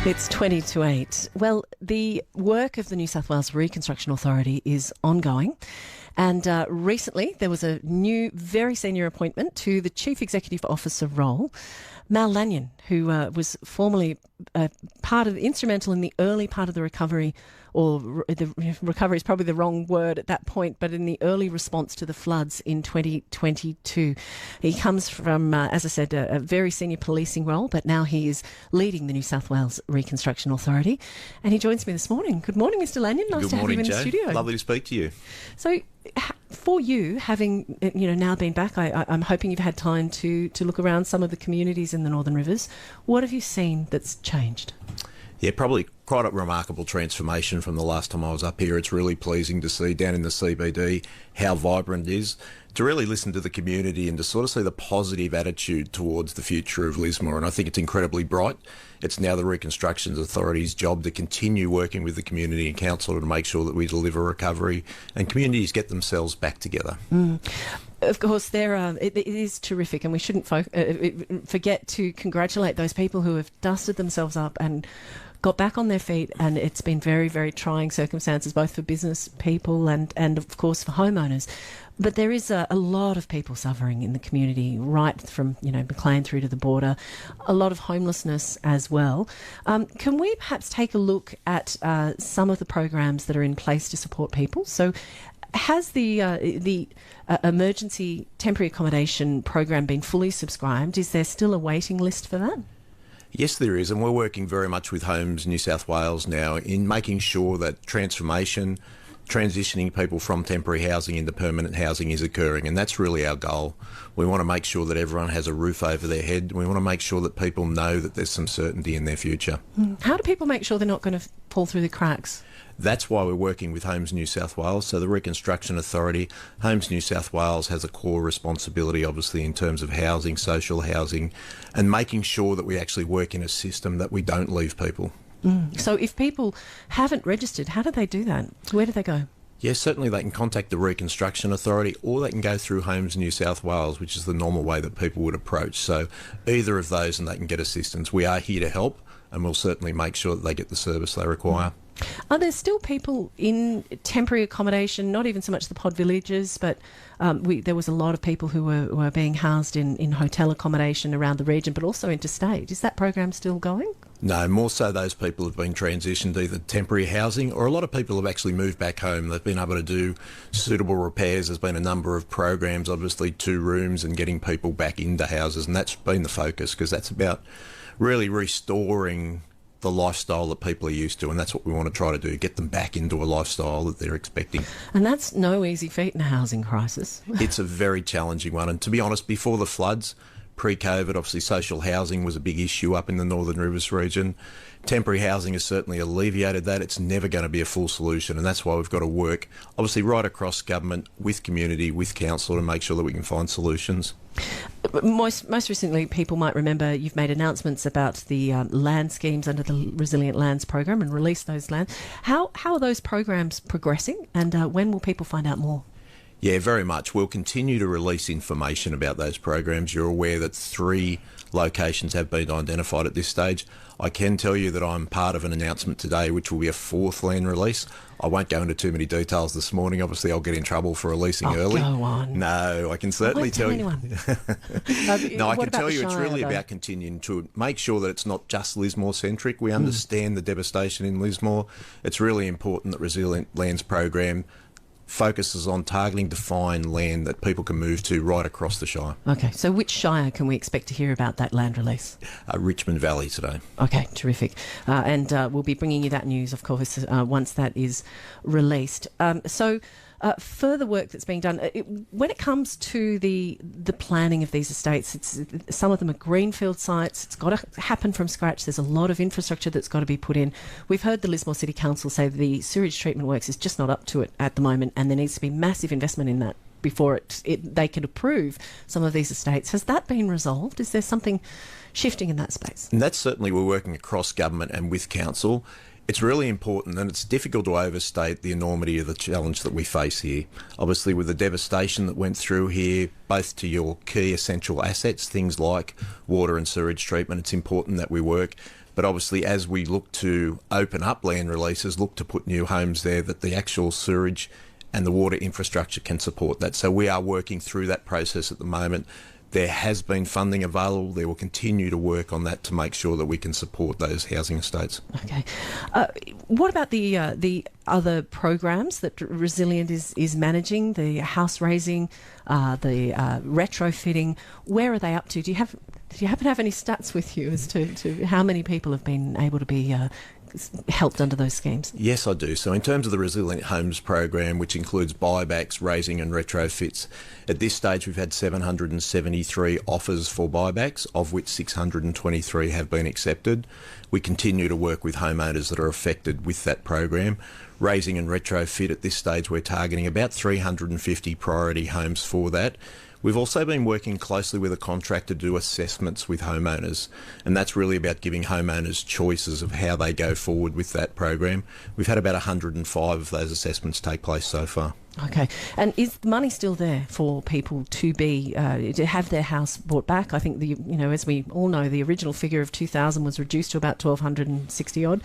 It's 20 to 8. Well, the work of the New South Wales Reconstruction Authority is ongoing. And recently there was a new, very senior appointment to the Chief Executive Officer role. Mal Lanyon, who was formerly instrumental in the early part of the recovery, or the recovery is probably the wrong word at that point, but in the early response to the floods in 2022. He comes from, as I said, a very senior policing role, but now he is leading the New South Wales Reconstruction Authority. And he joins me this morning. Good morning, Mr. Lanyon. Nice to have you in the studio. Lovely to speak to you. So, for you, having now been back, I'm hoping you've had time to look around some of the communities in the Northern Rivers. What have you seen that's changed? Yeah, probably quite a remarkable transformation from the last time I was up here. It's really pleasing to see down in the CBD how vibrant it is, to really listen to the community and to sort of see the positive attitude towards the future of Lismore. And I think it's incredibly bright. It's now the Reconstruction Authority's job to continue working with the community and council to make sure that we deliver recovery and communities get themselves back together. Of course, it is terrific, and we shouldn't forget to congratulate those people who have dusted themselves up and got back on their feet. And it's been very, very trying circumstances, both for business people and of course for homeowners. But there is a lot of people suffering in the community, right from Maclean through to the border. A lot of homelessness as well. Can we perhaps take a look at some of the programs that are in place to support people? So, has the emergency temporary accommodation program been fully subscribed? Is there still a waiting list for that? Yes, there is, and we're working very much with Homes New South Wales now in making sure that transitioning people from temporary housing into permanent housing is occurring, and that's really our goal. We want to make sure that everyone has a roof over their head. We want to make sure that people know that there's some certainty in their future. How do people make sure they're not going to fall through the cracks? That's why we're working with Homes New South Wales. So the Reconstruction Authority, Homes New South Wales has a core responsibility, obviously, in terms of housing, social housing, and making sure that we actually work in a system that we don't leave people. So if people haven't registered, how do they do that? Where do they go? Yes, certainly they can contact the Reconstruction Authority, or they can go through Homes New South Wales, which is the normal way that people would approach. So either of those, and they can get assistance. We are here to help, and we'll certainly make sure that they get the service they require. Are there still people in temporary accommodation, not even so much the pod villages, but there was a lot of people who were being housed in hotel accommodation around the region, but also interstate. Is that program still going? No, more so those people have been transitioned to either temporary housing, or a lot of people have actually moved back home. They've been able to do suitable repairs. There's been a number of programs, obviously 2 rooms, and getting people back into houses, and that's been the focus, because that's about really restoring the lifestyle that people are used to, and that's what we want to try to do, get them back into a lifestyle that they're expecting. And that's no easy feat in a housing crisis. It's a very challenging one, and to be honest, before the floods, pre-COVID, obviously social housing was a big issue up in the Northern Rivers region. Temporary housing has certainly alleviated that. It's never going to be a full solution, and that's why we've got to work, obviously, right across government, with community, with council, to make sure that we can find solutions. Most recently, people might remember you've made announcements about the land schemes under the Resilient Lands program and released those lands. How are those programs progressing, and when will people find out more? Yeah, very much. We'll continue to release information about those programs. You're aware that 3 locations have been identified at this stage. I can tell you that I'm part of an announcement today, which will be a 4th land release. I won't go into too many details this morning. Obviously, I'll get in trouble for releasing early. Go on. No, I can certainly tell you. No, I can tell you it's really about continuing to make sure that it's not just Lismore-centric. We understand the devastation in Lismore. It's really important that Resilient Lands program focuses on targeting defined land that people can move to right across the Shire. Okay, so which Shire can we expect to hear about that land release? Richmond Valley today. Okay, terrific. And we'll be bringing you that news, of course, once that is released. Further work that's being done. When it comes to the planning of these estates, some of them are greenfield sites. It's got to happen from scratch. There's a lot of infrastructure that's got to be put in. We've heard the Lismore City Council say the sewage treatment works is just not up to it at the moment, and there needs to be massive investment in that before they can approve some of these estates. Has that been resolved? Is there something shifting in that space? And that's certainly, we're working across government and with council. It's really important, and it's difficult to overstate the enormity of the challenge that we face here. Obviously, with the devastation that went through here, both to your key essential assets, things like water and sewage treatment, it's important that we work. But obviously, as we look to open up land releases, look to put new homes there, that the actual sewerage and the water infrastructure can support that. So we are working through that process at the moment. There has been funding available. There will continue to work on that to make sure that we can support those housing estates. Okay. What about the other programs that Resilient is managing, the house raising, the retrofitting? Where are they up to? Do you happen to have any stats with you as to how many people have been able to be helped under those schemes? Yes, I do. So in terms of the Resilient Homes program, which includes buybacks, raising and retrofits, at this stage we've had 773 offers for buybacks, of which 623 have been accepted. We continue to work with homeowners that are affected with that program. Raising and retrofit, at this stage we're targeting about 350 priority homes for that. We've also been working closely with a contractor to do assessments with homeowners, and that's really about giving homeowners choices of how they go forward with that program. We've had about 105 of those assessments take place so far. Okay, and is money still there for people to be to have their house bought back? I think as we all know, the original figure of 2,000 was reduced to about 1,260 odd.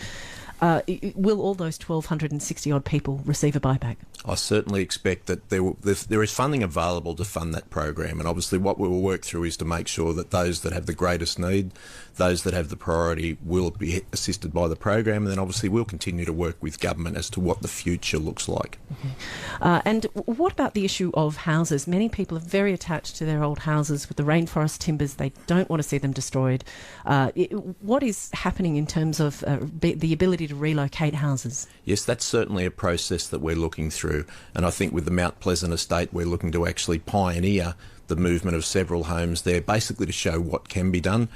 Will all those 1,260 odd people receive a buyback? I certainly expect that there is funding available to fund that program, and obviously what we will work through is to make sure that those that have the greatest need, those that have the priority, will be assisted by the program, and then obviously we'll continue to work with government as to what the future looks like. Okay. And what about the issue of houses? Many people are very attached to their old houses with the rainforest timbers. They don't want to see them destroyed. What is happening in terms of the ability to relocate houses? Yes, that's certainly a process that we're looking through, and I think with the Mount Pleasant estate we're looking to actually pioneer the movement of several homes there, basically to show what can be done.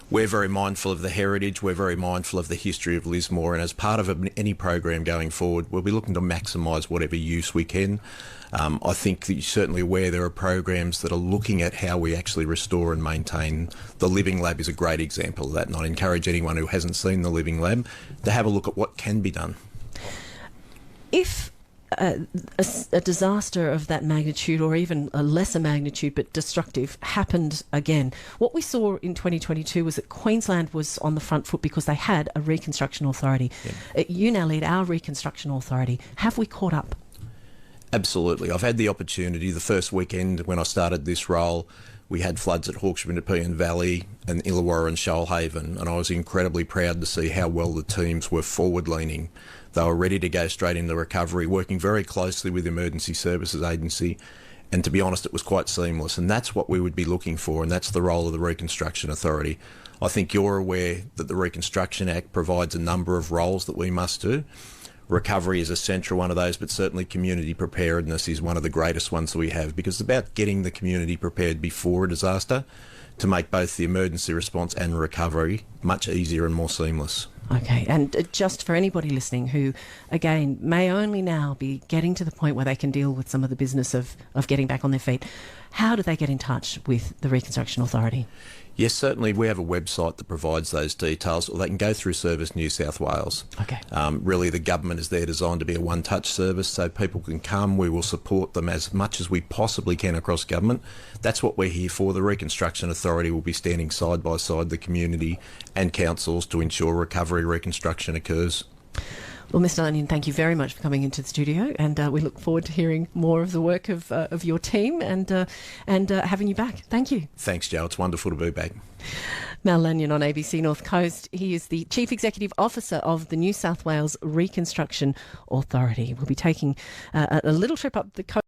We're very mindful of the heritage, we're very mindful of the history of Lismore, and as part of any program going forward, we'll be looking to maximise whatever use we can. I think that you're certainly aware there are programs that are looking at how we actually restore and maintain. The Living Lab is a great example of that, and I encourage anyone who hasn't seen the Living Lab to have a look at what can be done. If a disaster of that magnitude, or even a lesser magnitude but destructive, happened again, what we saw in 2022 was that Queensland was on the front foot because they had a Reconstruction Authority. Yeah. You now lead our Reconstruction Authority. Have we caught up? Absolutely. I've had the opportunity, the first weekend when I started this role, we had floods at Hawkesbury and Nepean Valley and Illawarra and Shoalhaven, and I was incredibly proud to see how well the teams were forward-leaning. They were ready to go straight into recovery, working very closely with the Emergency Services Agency, and to be honest, it was quite seamless, and that's what we would be looking for, and that's the role of the Reconstruction Authority. I think you're aware that the Reconstruction Act provides a number of roles that we must do. Recovery is a central one of those, but certainly community preparedness is one of the greatest ones that we have, because it's about getting the community prepared before a disaster to make both the emergency response and recovery much easier and more seamless. Okay, and just for anybody listening who, again, may only now be getting to the point where they can deal with some of the business of getting back on their feet, how do they get in touch with the Reconstruction Authority? Yes, certainly. We have a website that provides those details, or they can go through Service New South Wales. Okay. Really, the government is there designed to be a one-touch service, so people can come. We will support them as much as we possibly can across government. That's what we're here for. The Reconstruction Authority will be standing side by side the community and councils to ensure recovery reconstruction occurs. Well, Mr. Lanyon, thank you very much for coming into the studio, and we look forward to hearing more of the work of your team and having you back. Thank you. Thanks, Joe. It's wonderful to be back. Mal Lanyon on ABC North Coast. He is the Chief Executive Officer of the New South Wales Reconstruction Authority. We'll be taking a little trip up the coast.